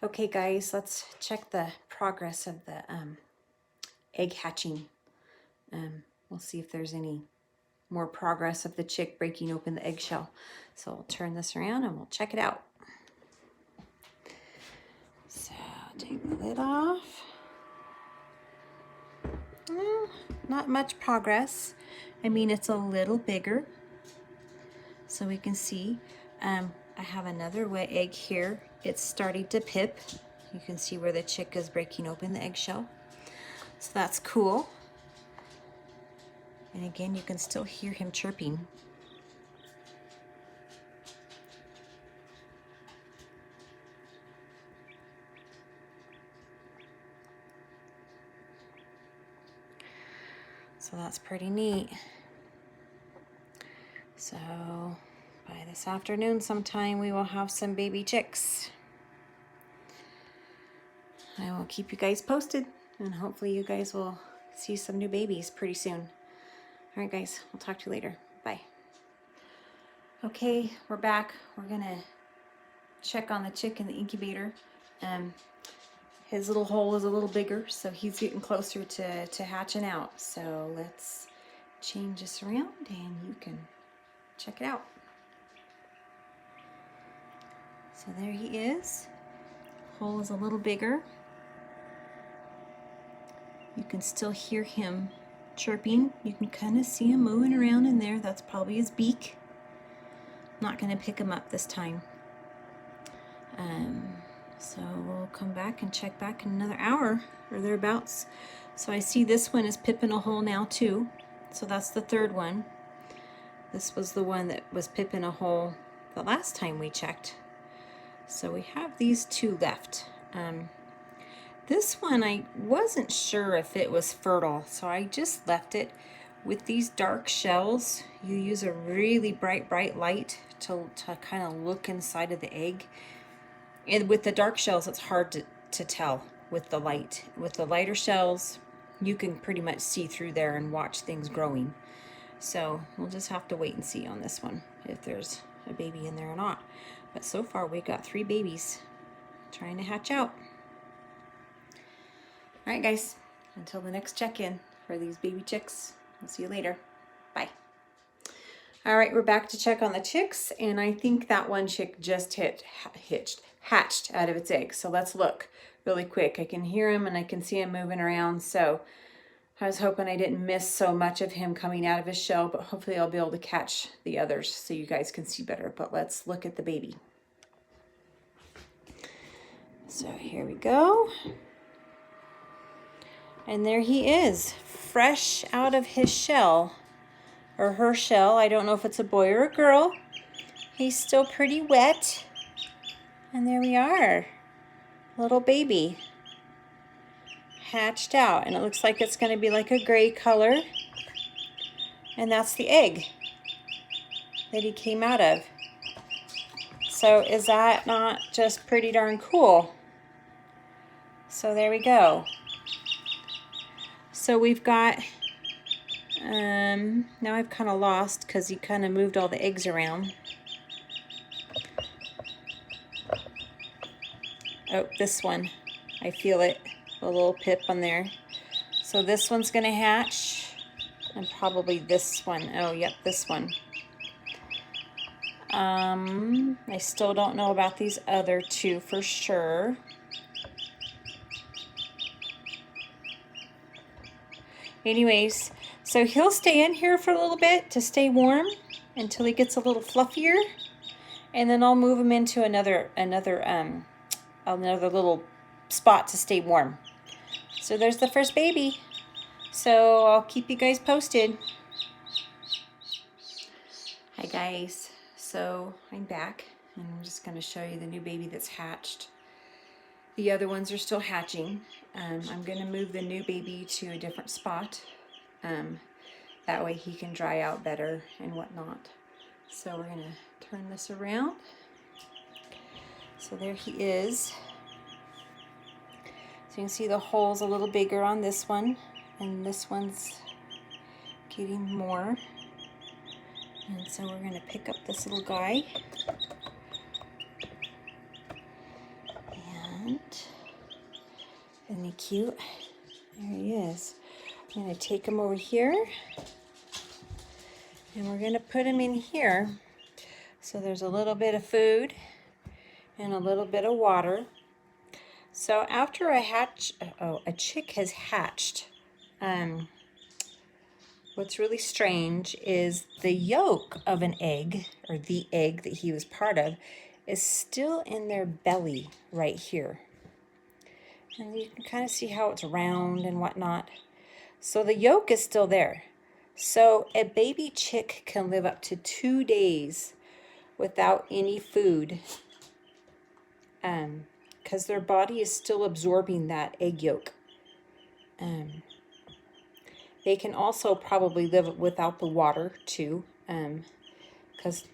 Okay guys, let's check the progress of the egg hatching. We'll see if there's any more progress of the chick breaking open the eggshell. So I'll turn this around and we'll check it out. So take the lid off. Not much progress. I mean, it's a little bigger. So we can see I have another wet egg here. It's starting to pip. You can see where the chick is breaking open the eggshell. So that's cool. And again, you can still hear him chirping. So that's pretty neat. So by this afternoon sometime we will have some baby chicks. I will keep you guys posted and hopefully you guys will see some new babies pretty soon. All right guys, we'll talk to you later. Bye. Okay, we're back. We're gonna check on the chick in the incubator. His little hole is a little bigger, so he's getting closer to hatching out. So let's change this around and you can check it out. So there he is. Hole is a little bigger. You can still hear him chirping. You can kind of see him moving around in there. That's probably his beak. I'm not going to pick him up this time. So we'll come back and check back in another hour or thereabouts. So I see this one is pipping a hole now too. So that's the third one. This was the one that was pipping a hole the last time we checked. So we have these two left. This one I wasn't sure if it was fertile, so I just left it. With these dark shells, you use a really bright light to kind of look inside of the egg. And with the dark shells, it's hard to tell with the light. With the lighter shells, you can pretty much see through there and watch things growing. So we'll just have to wait and see on this one if there's a baby in there or not. But so far we got 3 babies trying to hatch out. All right guys, until the next check-in for these baby chicks, we'll see you later. Bye. All right, we're back to check on the chicks, and I think that one chick just hatched out of its egg. So let's look really quick. I can hear him and I can see him moving around. So I was hoping I didn't miss so much of him coming out of his shell, but hopefully I'll be able to catch the others so you guys can see better. But let's look at the baby. So here we go. And there he is, fresh out of his shell, or her shell. I don't know if it's a boy or a girl. He's still pretty wet. And there we are, little baby, hatched out. And it looks like it's gonna be like a gray color. And that's the egg that he came out of. So is that not just pretty darn cool? So there we go. So we've got, now I've kind of lost because he kind of moved all the eggs around. Oh, this one, I feel it, a little pip on there. So this one's gonna hatch, and probably this one. Oh, yep, this one. I still don't know about these other 2 for sure. Anyways, so he'll stay in here for a little bit to stay warm until he gets a little fluffier, and then I'll move him into another little spot to stay warm. So there's the first baby. So I'll keep you guys posted. Hi guys, so I'm back and I'm just going to show you the new baby that's hatched. The other ones are still hatching. I'm going to move the new baby to a different spot. That way he can dry out better and whatnot. So we're going to turn this around. So there he is. So you can see the hole's a little bigger on this one, and this one's getting more. And so we're going to pick up this little guy. And Isn't he cute? There he is. I'm going to take him over here, and we're going to put him in here. So there's a little bit of food and a little bit of water. So after a chick has hatched, what's really strange is the yolk of an egg, or the egg that he was part of, is still in their belly right here. And you can kind of see how it's round and whatnot. So the yolk is still there. So a baby chick can live up to 2 days without any food, because their body is still absorbing that egg yolk. They can also probably live without the water too, because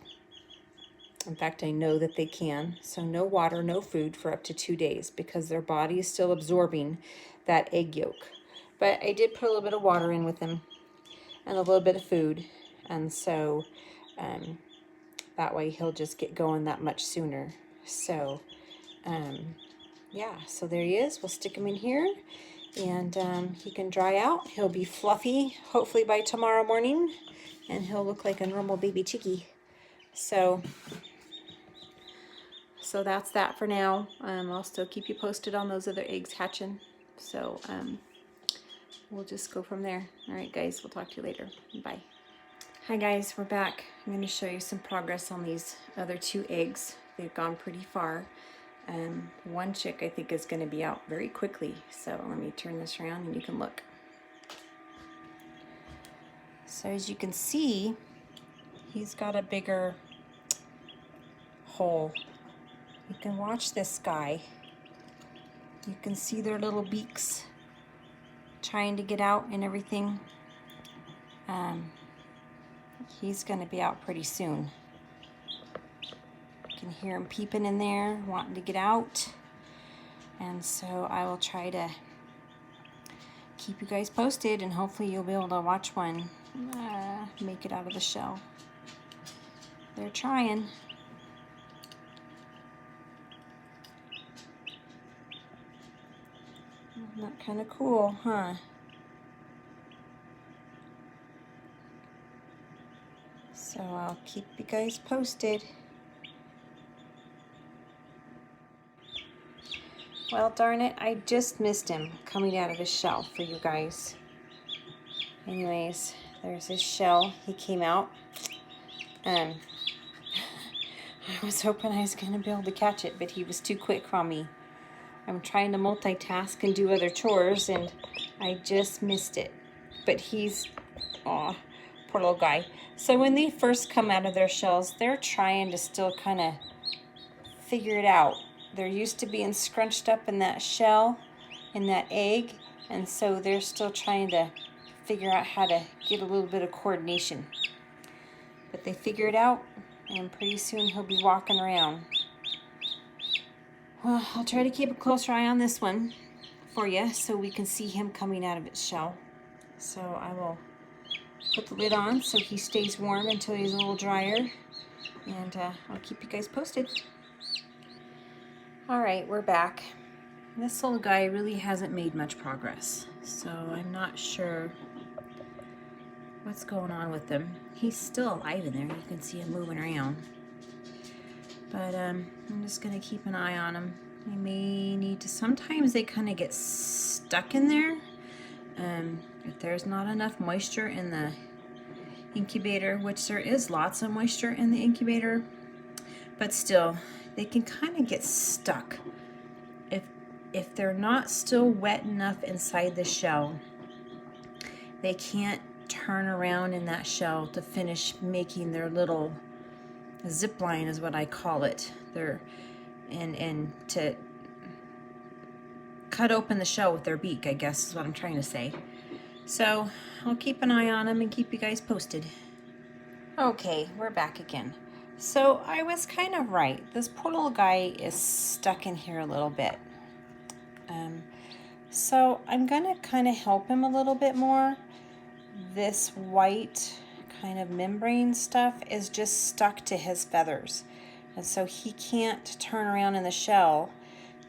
in fact I know that they can. So no water, no food for up to 2 days, because their body is still absorbing that egg yolk. But I did put a little bit of water in with them and a little bit of food, and so that way he'll just get going that much sooner. So yeah, so there he is. We'll stick him in here, and he can dry out. He'll be fluffy hopefully by tomorrow morning, and he'll look like a normal baby chickie. So that's that for now. I'll still keep you posted on those other eggs hatching. So we'll just go from there. All right, guys, we'll talk to you later. Bye. Hi, guys, we're back. I'm going to show you some progress on these other 2 eggs. They've gone pretty far. One chick I think is going to be out very quickly. So let me turn this around and you can look. So as you can see, he's got a bigger hole. You can watch this guy. You can see their little beaks trying to get out and everything. He's going to be out pretty soon. You can hear him peeping in there, wanting to get out. And so I will try to keep you guys posted, and hopefully you'll be able to watch one make it out of the shell. They're trying. Isn't that kind of cool, huh? So I'll keep you guys posted. Well, darn it, I just missed him coming out of his shell for you guys. Anyways, there's his shell. He came out. I was hoping I was going to be able to catch it, but he was too quick for me. I'm trying to multitask and do other chores, and I just missed it. But he's, aw, poor little guy. So when they first come out of their shells, they're trying to still kind of figure it out. They're used to being scrunched up in that shell, in that egg, and so they're still trying to figure out how to get a little bit of coordination. But they figure it out, and pretty soon he'll be walking around. Well, I'll try to keep a closer eye on this one for you so we can see him coming out of its shell. So I will put the lid on so he stays warm until he's a little drier, and I'll keep you guys posted. All right, we're back. This little guy really hasn't made much progress, so I'm not sure what's going on with him. He's still alive in there. You can see him moving around. But I'm just going to keep an eye on them. I may need to, sometimes they kind of get stuck in there. If there's not enough moisture in the incubator, which there is lots of moisture in the incubator, but still, they can kind of get stuck. If they're not still wet enough inside the shell, they can't turn around in that shell to finish making their little zip line, is what I call it. And to cut open the shell with their beak, I guess is what I'm trying to say. So I'll keep an eye on them and keep you guys posted. Okay, we're back again. So I was kind of right. This poor little guy is stuck in here a little bit. So I'm gonna kind of help him a little bit more. This white kind of membrane stuff is just stuck to his feathers, and so he can't turn around in the shell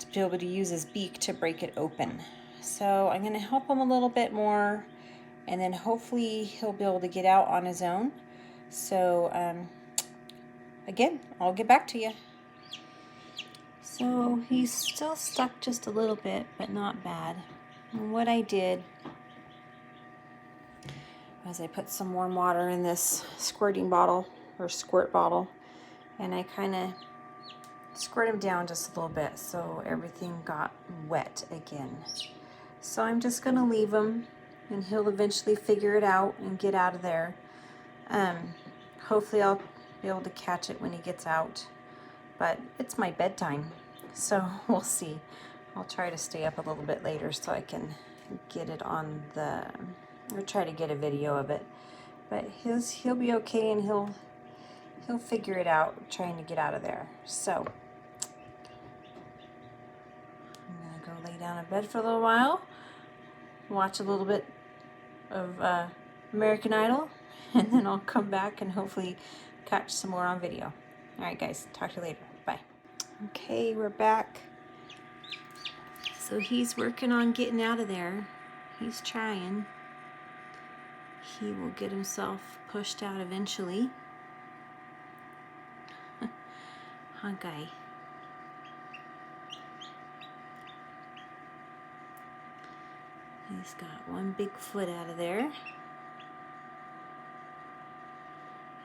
to be able to use his beak to break it open. So I'm going to help him a little bit more, and then hopefully he'll be able to get out on his own. So again, I'll get back to you. So he's still stuck just a little bit, but not bad. And what I did was I put some warm water in this squirting bottle, or squirt bottle, and I kind of squirt him down just a little bit so everything got wet again. So I'm just going to leave him, and he'll eventually figure it out and get out of there. Hopefully I'll be able to catch it when he gets out, but it's my bedtime, so we'll see. I'll try to stay up a little bit later so I can get it on the, or try to get a video of it. But he'll be okay, and he'll figure it out trying to get out of there. So I'm gonna go lay down in bed for a little while, watch a little bit of American Idol, and then I'll come back and hopefully catch some more on video. All right, guys, talk to you later. Bye. Okay, we're back. So he's working on getting out of there. He's trying. He will get himself pushed out eventually. Huh, guy. He's got one big foot out of there.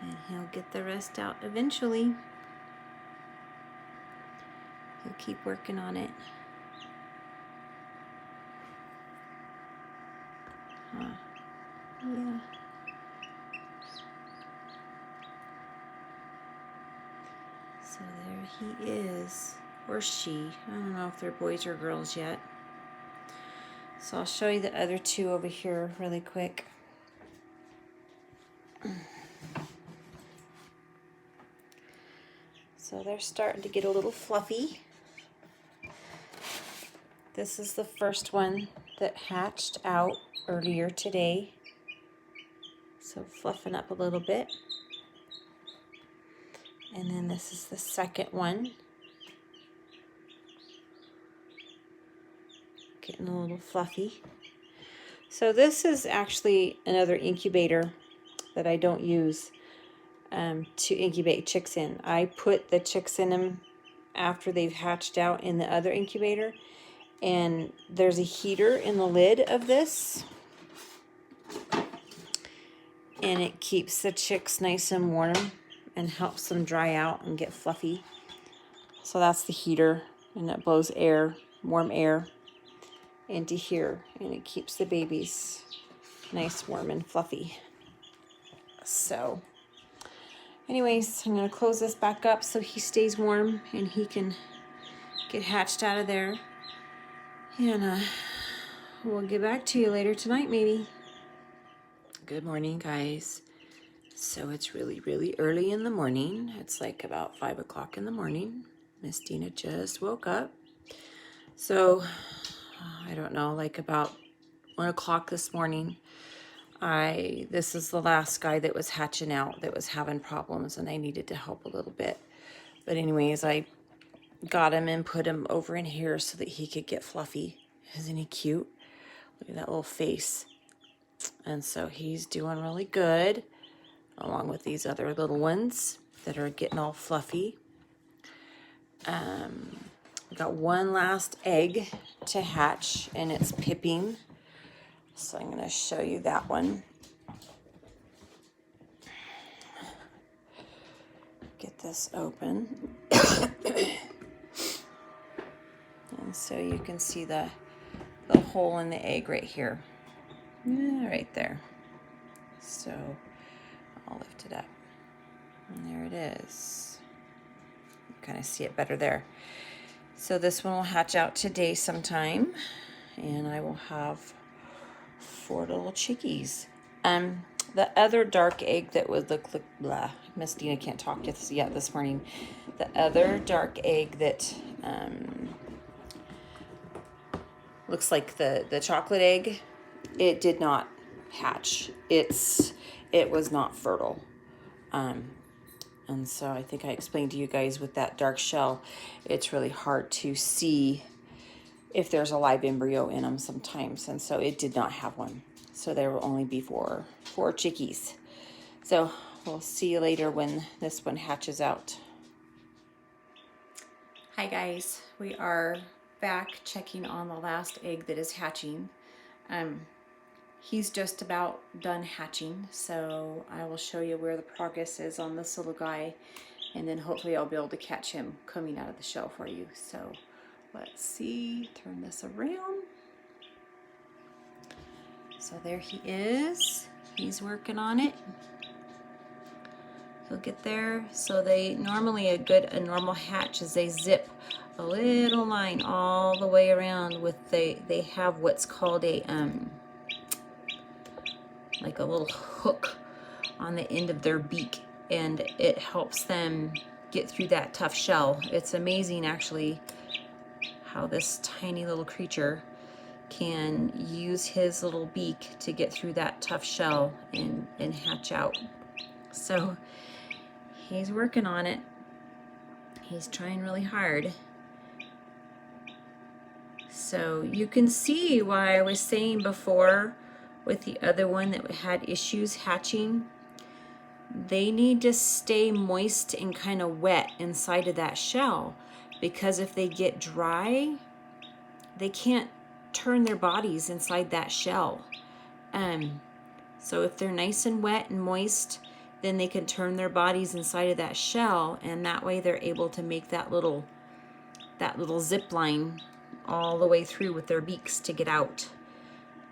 And he'll get the rest out eventually. He'll keep working on it. Huh. Yeah. So there he is, or she. I don't know if they're boys or girls yet. So I'll show you the other two over here really quick. So they're starting to get a little fluffy. This is the first one that hatched out earlier today. So fluffing up a little bit. And then this is the second one. Getting a little fluffy. So this is actually another incubator that I don't use to incubate chicks in. I put the chicks in them after they've hatched out in the other incubator. And there's a heater in the lid of this. And it keeps the chicks nice and warm and helps them dry out and get fluffy. So that's the heater, and it blows air, warm air, into here, and it keeps the babies nice, warm, and fluffy. So anyways, I'm going to close this back up so he stays warm and he can get hatched out of there. And we'll get back to you later tonight, maybe. Good morning, guys. So it's really, really early in the morning. It's like about 5 o'clock in the morning. Miss Dina just woke up. So, I don't know, like about 1 o'clock this morning, this is the last guy that was hatching out that was having problems, and I needed to help a little bit. But anyways, I got him and put him over in here so that he could get fluffy. Isn't he cute? Look at that little face. And so he's doing really good, along with these other little ones that are getting all fluffy. We got one last egg to hatch, and it's pipping. So I'm going to show you that one. Get this open. And so you can see the hole in the egg right here. Yeah, right there. So I'll lift it up. And there it is. You kind of see it better there. So this one will hatch out today sometime, and I will have 4 little chickies. The other dark egg that would look like, blah, Miss Dina can't talk yet this morning. The other dark egg that looks like the chocolate egg, it did not hatch. It was not fertile. And so I think I explained to you guys with that dark shell, it's really hard to see if there's a live embryo in them sometimes. And so it did not have one. So there will only be four chickies. So we'll see you later when this one hatches out. Hi guys, we are back checking on the last egg that is hatching. He's just about done hatching, so I will show you where the progress is on this little guy, and then hopefully I'll be able to catch him coming out of the shell for you. So let's see, turn this around. So there he is. He's working on it. He'll get there. So they normally a normal hatch is they zip a little line all the way around with they have what's called a like a little hook on the end of their beak, and it helps them get through that tough shell. It's amazing actually how this tiny little creature can use his little beak to get through that tough shell and hatch out. So he's working on it. He's trying really hard. So you can see why I was saying before with the other one that had issues hatching, they need to stay moist and kind of wet inside of that shell, because if they get dry, they can't turn their bodies inside that shell. So if they're nice and wet and moist, then they can turn their bodies inside of that shell, and that way they're able to make that little zip line all the way through with their beaks to get out,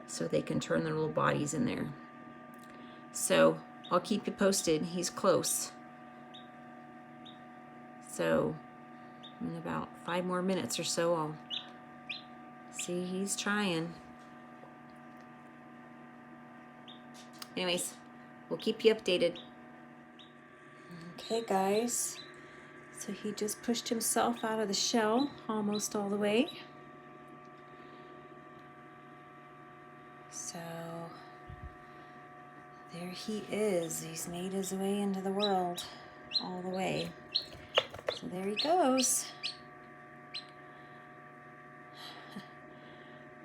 so they can turn their little bodies in there. So I'll keep you posted. He's close. So in about 5 more minutes or so, I'll see. He's trying. Anyways, we'll keep you updated. Okay guys, so he just pushed himself out of the shell almost all the way. So there he is. He's made his way into the world all the way. So there he goes.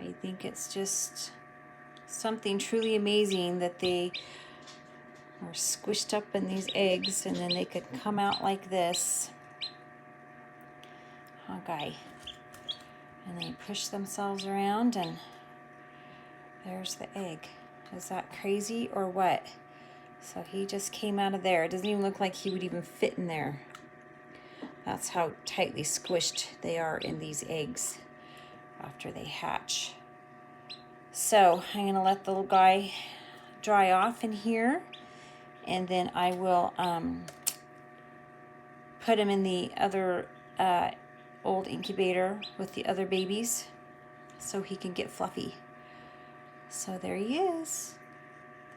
I think it's just something truly amazing that they are squished up in these eggs and then they could come out like this. Okay. And they push themselves around and there's the egg. Is that crazy or what? So he just came out of there. It doesn't even look like he would even fit in there. That's how tightly squished they are in these eggs after they hatch. So I'm gonna let the little guy dry off in here, and then I will put him in the other old incubator with the other babies so he can get fluffy. So there he is.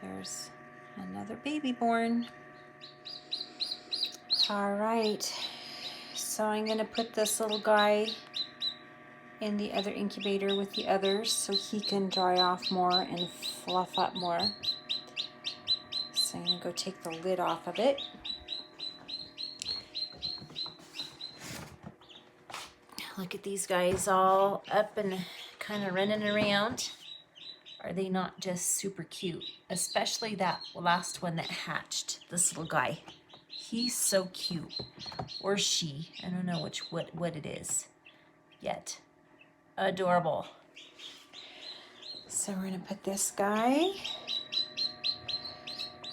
There's another baby born. All right, so I'm gonna put this little guy in the other incubator with the others so he can dry off more and fluff up more. So I'm gonna go take the lid off of it. Look at these guys all up and kind of running around. Are they not just super cute? Especially that last one that hatched, this little guy. He's so cute. Or she. I don't know what it is yet. Adorable. So we're going to put this guy,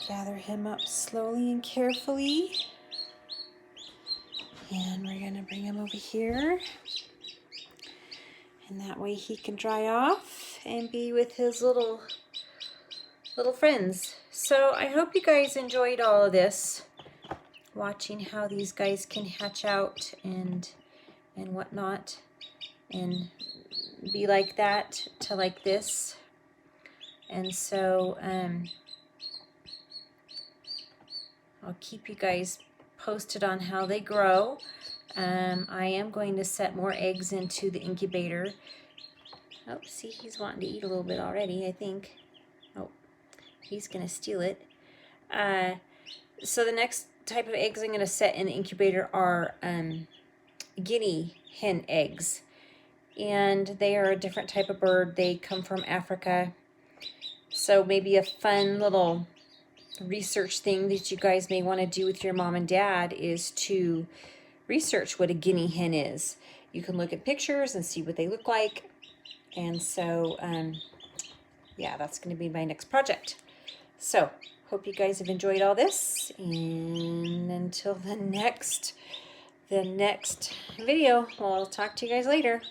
gather him up slowly and carefully. And we're going to bring him over here. And that way he can dry off and be with his little friends. So I hope you guys enjoyed all of this, watching how these guys can hatch out and whatnot, and be like that to like this. And so I'll keep you guys posted on how they grow. I am going to set more eggs into the incubator. Oh, see, he's wanting to eat a little bit already, I think. Oh, he's going to steal it. So the next type of eggs I'm going to set in the incubator are guinea hen eggs. And they are a different type of bird. They come from Africa. So maybe a fun little research thing that you guys may want to do with your mom and dad is to research what a guinea hen is. You can look at pictures and see what they look like. And so, yeah, that's going to be my next project. So, hope you guys have enjoyed all this. And until the next video, I'll talk to you guys later.